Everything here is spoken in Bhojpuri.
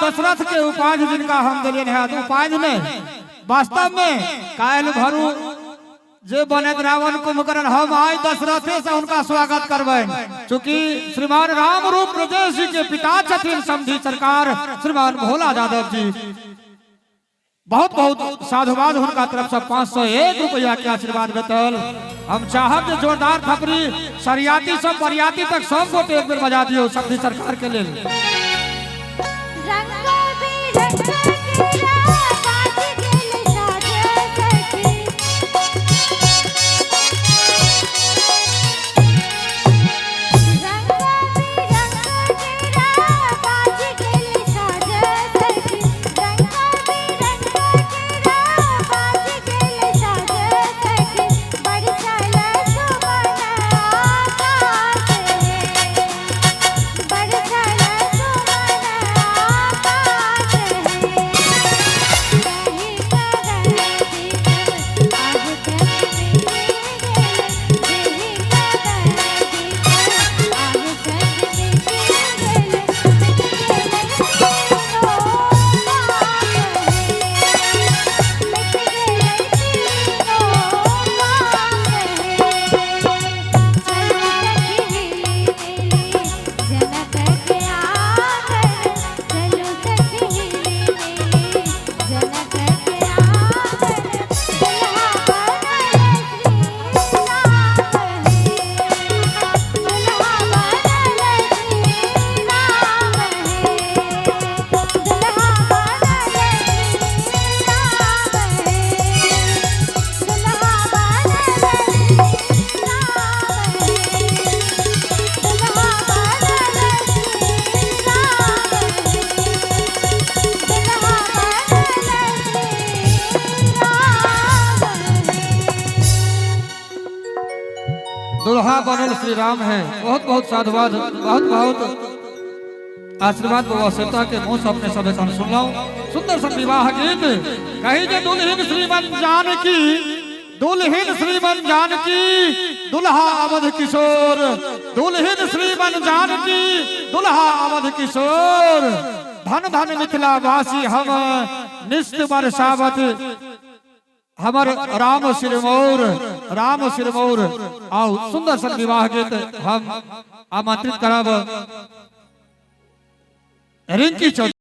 दशरथ के उपाध जिनका हम दिलियन है उपाध में वास्तव में कायल भरू जे बनत रावण कुंभकर्ण हम आज दशरथे से उनका स्वागत करबे चूंकि श्रीमान राम रूप ब्रजेश जी के पिता छथिन समधी सरकार श्रीमान भोला यादव जी बहुत बहुत साधुवाद उनका तरफ से 501 रुपया के आशीर्वाद बेतल। हम चाहब जो जोरदार थपरी सरियाती सब बरियाती तक सब गोटे एक बेर बजा दियो समधी सरकार के लेल। दुल्हा बनल श्री राम है। बहुत बहुत साधुवाद बहुत बहुत आशीर्वाद व्यवस्था के मुँह से अपने सब सुन लो। सुंदर सा विवाह गीत कही जे दुल्हन श्रीमन जानकी दुल्हन श्रीमन जानकी दुल्हा अवध किशोर दुल्हन श्रीमन जानकी दुल्हा अवध किशोर धन धन मिथिला वासी हम निस्त बरसावत हमर राम सिरमौर आओ सुंदर सा विवाह गीत हम आमंत्रित करब रिंकी चौधरी।